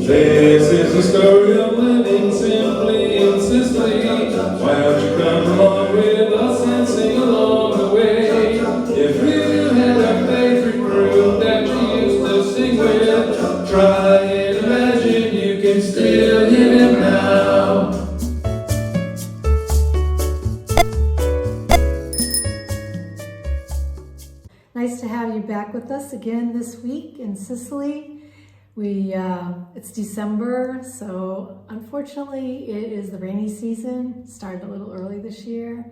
This is the story of living simply in Sicily. Why don't you come along with us and sing along the way? If you had a favorite group that you used to sing with, try and imagine you can still hear them now. Nice to have you back with us again this week in Sicily. It's December, so unfortunately it is the rainy season. It started a little early this year,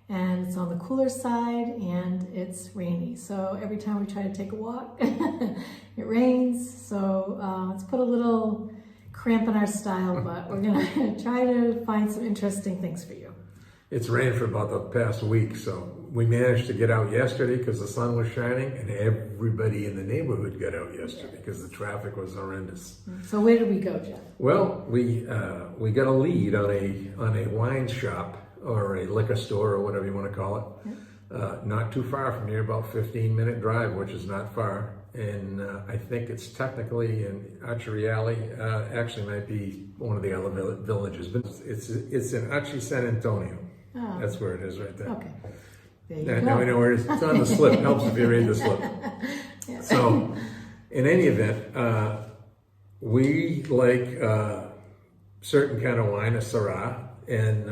and it's on the cooler side and it's rainy. So every time we try to take a walk, it rains. So it's put a little cramp in our style, but we're gonna try to find some interesting things for you. It's rained for about the past week, so we managed to get out yesterday because the sun was shining, and everybody in the neighborhood got out yesterday because the traffic was horrendous. So where did we go, Jeff? Well, we got a lead on a wine shop or a liquor store or whatever you want to call it. Not too far from here, about 15-minute drive, which is not far. And I think it's technically in Acciariale, actually might be one of the other villages, but it's in Acci San Antonio. Oh. That's where it is right there. Okay. There you go. Now we know where it is. It's on the slip. Helps if you read the slip. Yeah. So, in any event, we like certain kind of wine, a Syrah, and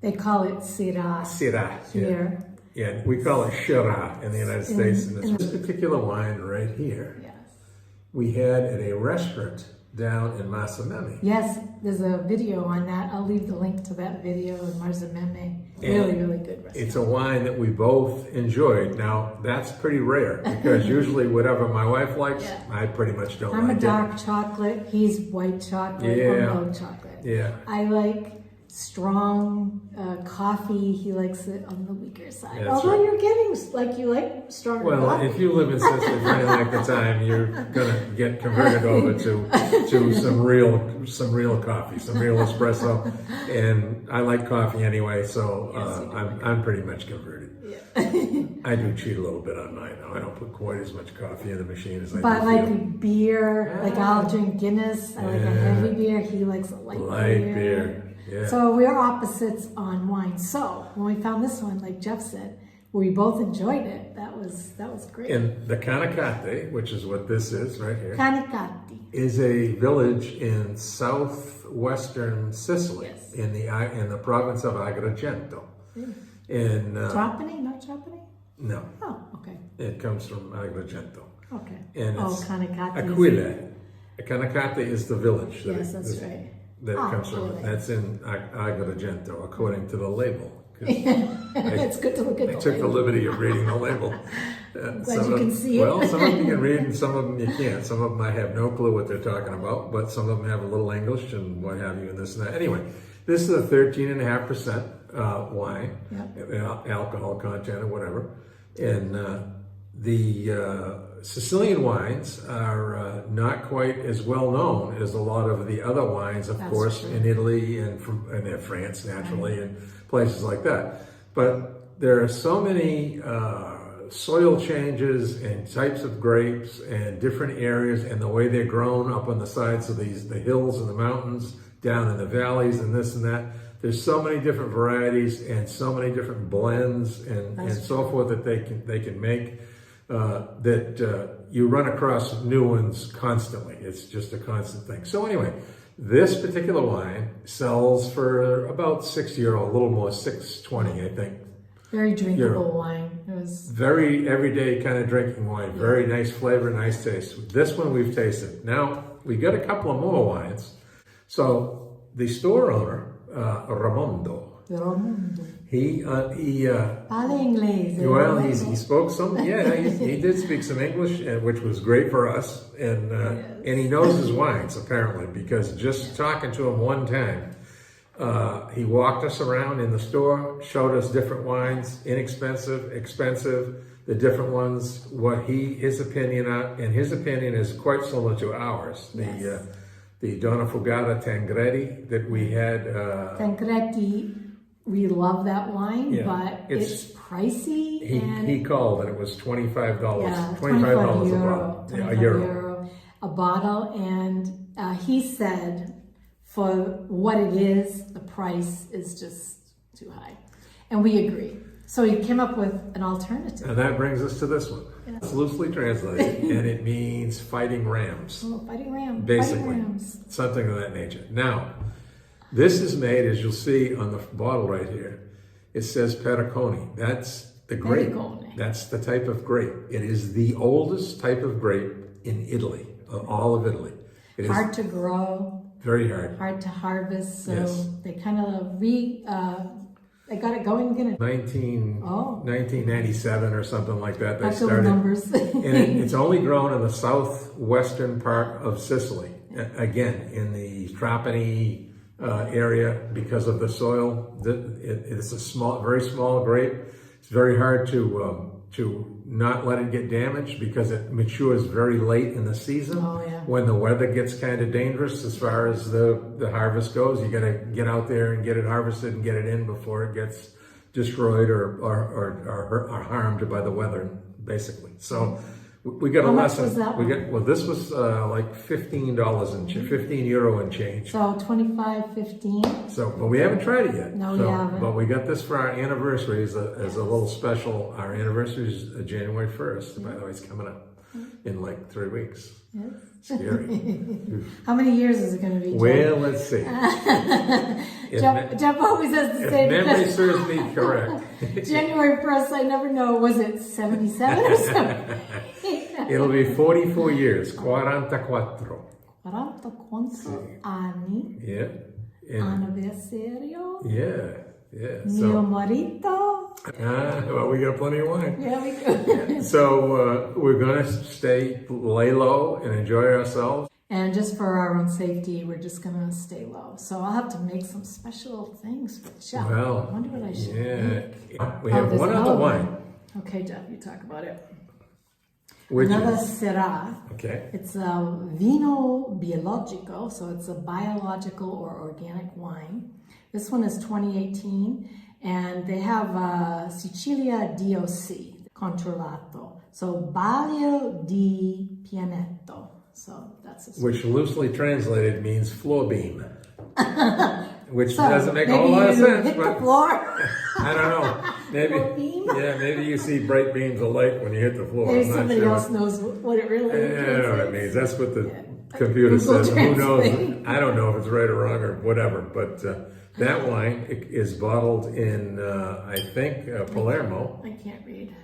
They call it Syrah Syrah. here. Yeah, we call it Syrah in the United States. And this particular wine right here, Yes. we had at a restaurant down in Masameme. Yes, there's a video on that. I'll leave the link to that video in Marzameme. Really, really good restaurant. It's a wine that we both enjoyed. Now, that's pretty rare because usually whatever my wife likes, I pretty much don't I'm like a dark chocolate. He's white chocolate or milk chocolate. Yeah. I like strong coffee. He likes it on the weaker side. That's Although right. you're getting you like stronger Well, coffee. if you live in Sicily for any length of time, you're gonna get converted over to some real coffee, some real espresso. And I like coffee anyway, so I'm pretty much converted. Yeah. I do cheat a little bit on mine now. I don't put quite as much coffee in the machine as I But do. like beer, like I'll drink Guinness. I like a heavy beer. He likes a light beer. Yeah. So we're opposites on wine. So when we found this one, like Jeff said, we both enjoyed it. That was great. And the Canicate, which is what this is right here, Canicati is a village in southwestern Sicily, in the province of Agrigento. In Trapani, not Trapani? no, Oh, okay. it comes from Agrigento. Okay. And it's Canicati. Aquile. Canicate is the village. Yes, that's right. That it comes from. Aquile. That's in Agrigento, according to the label. It's good to look at I took the liberty of reading the label. Glad you can see it. Well, some of them you can read and some of them you can't. Some of them I have no clue what they're talking about, but some of them have a little English and what have you and this and that. Anyway, this is a 13.5% wine, alcohol content or whatever. And the Sicilian wines are not quite as well known as a lot of the other wines, of course, in Italy and France, naturally, and places like that. But there are so many soil changes and types of grapes and different areas and the way they're grown up on the sides of the hills and the mountains, down in the valleys and this and that. There's so many different varieties and so many different blends and so forth that they can make. That you run across new ones constantly. It's just a constant thing. So anyway, this particular wine sells for about €60, a little more, $6.20, I think. Very drinkable wine. It was very everyday kind of drinking wine. Very nice flavor, nice taste. This one we've tasted. Now we got a couple of more wines. So the store owner, Ramondo. He Parla inglese. Well, he spoke some. Yeah, he did speak some English, which was great for us. And he knows his wines apparently, because just talking to him one time, he walked us around in the store, showed us different wines, inexpensive, expensive, the different ones, what his opinion on, and his opinion is quite similar to ours. The Donna Fugata Tangredi that we had. Tangredi. We love that wine, but it's pricey. He called and it was $25. Yeah, $25 a bottle. €25 a bottle, and he said for what it is, the price is just too high. And we agree. So he came up with an alternative. And that brings us to this one. Yeah. It's loosely translated, and it means fighting rams. Oh, fighting rams. Basically, fighting rams. Something of that nature. Now, this is made, as you'll see on the bottle right here, it says Pericone. That's the grape. Pericone. That's the type of grape. It is the oldest type of grape in Italy, all of Italy. It hard is to grow. very hard. Hard to harvest. So Yes. they kind of they got it going again. 1997 or something like that. They Back to the started. numbers. And it's only grown in the southwestern part of Sicily. Again, in the Trapani area, because of the soil. It's a small, very small grape. It's very hard to not let it get damaged because it matures very late in the season. Oh, yeah. When the weather gets kind of dangerous as far as the harvest goes, you got to get out there and get it harvested and get it in before it gets destroyed or harmed by the weather, basically. So we got a lesson. How much was that one? This was like $15 and €15 and change. So 25.15. So, but we haven't tried it yet. No, we haven't. But we got this for our anniversary as a little special. Our anniversary is January 1st. By the way, it's coming up in like 3 weeks. Yes. Scary. How many years is it going to be, Jeff? Well, let's see. Jeff always has to If say memory because serves me correct, January 1st, I never know. Was it 77 or something? it'll be 44 years. 44. 44 anni. Yeah. Anniversario. Yeah. Yeah. Mio marito. Well, we got plenty of wine. Yeah, we do. So we're going to lay low and enjoy ourselves. And just for our own safety, we're just going to stay low. So I'll have to make some special things for Jeff. Well, I wonder what I should make. We have there's one other another wine. one. Okay, Jeff, you talk about it. Which Another is, Syrah. okay. It's a vino biologico, so it's a biological or organic wine. This one is 2018, and they have Sicilia DOC, controllato. So Baglio di Pianetto. So that's Which loosely translated means floor beam. Which so doesn't make a whole lot of sense, hit but the floor. I don't know. Maybe, Floor beam? yeah, maybe you see bright beams of light when you hit the floor. Maybe I'm not somebody sure. else knows what it really I don't know what it means. That's what the computer Google says. Who knows? Translate. I don't know if it's right or wrong or whatever. But that wine is bottled in, I think, Palermo. I can't read.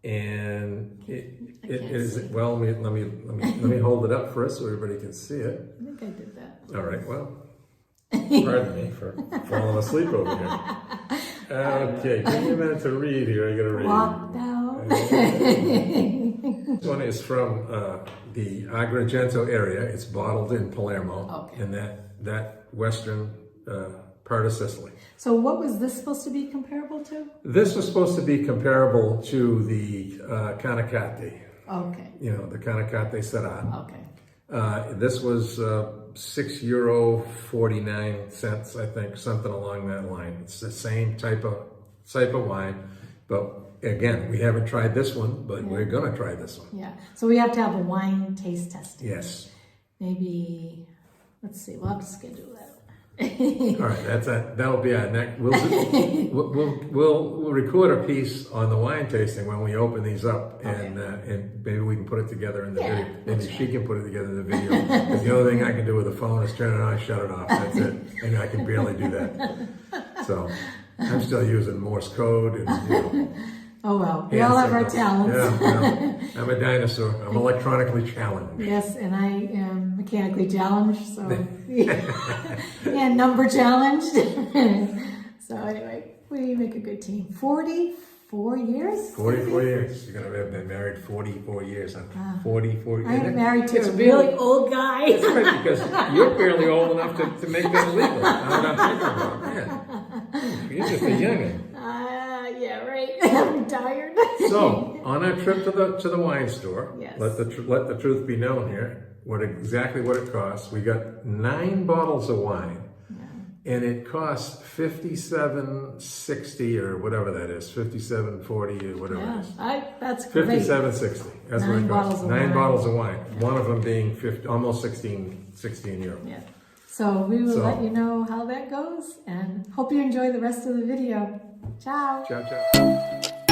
And it is, see. well, let me hold it up first so everybody can see it. I think I did that. All right, well, pardon me for falling asleep over here. Okay, give me a minute to read here. I gotta read. Walked out. This one is from the Agrigento area. It's bottled in Palermo, Okay. in that western part of Sicily. So what was this supposed to be comparable to? This was supposed to be comparable to the Canacate. Okay. You know, the Canacate Syrah. Okay. This was €6.49, I think, something along that line. It's the same type of wine, but again, we haven't tried this one, but we're gonna try this one. Yeah. So we have to have a wine taste testing. Yes. Maybe, let's see, we'll have to schedule that. All right, that'll be our next. We'll record a piece on the wine tasting when we open these up, and maybe we can put it together in the video. Maybe she can put it together in the video. Because the only thing I can do with the phone is turn it on, shut it off. That's it, and I can barely do that. So I'm still using Morse code, and Oh well, we all have our talents. Yeah, well, I'm a dinosaur. I'm electronically challenged. Yes, and I am mechanically challenged, so and number challenged. So anyway, we make a good team. 44 years? 44 years. You're gonna have been married 44 years. I'm 44 years. I'm married to a really old guy. That's right, because you're barely old enough to make that legal. That's what I'm thinking about. Man, you're just a youngin'. Yeah, right. I'm retired. So, on our trip to the wine store, Yes. let the truth be known here, exactly what it costs. We got 9 bottles of wine and it costs $57.60 or whatever that is, $57.40 or whatever it is. That's great. $57.60. That's what it costs. 9 wine. bottles of wine. One of them being almost 16 euro. Yeah. So we will let you know how that goes, and hope you enjoy the rest of the video. Ciao. Ciao, ciao.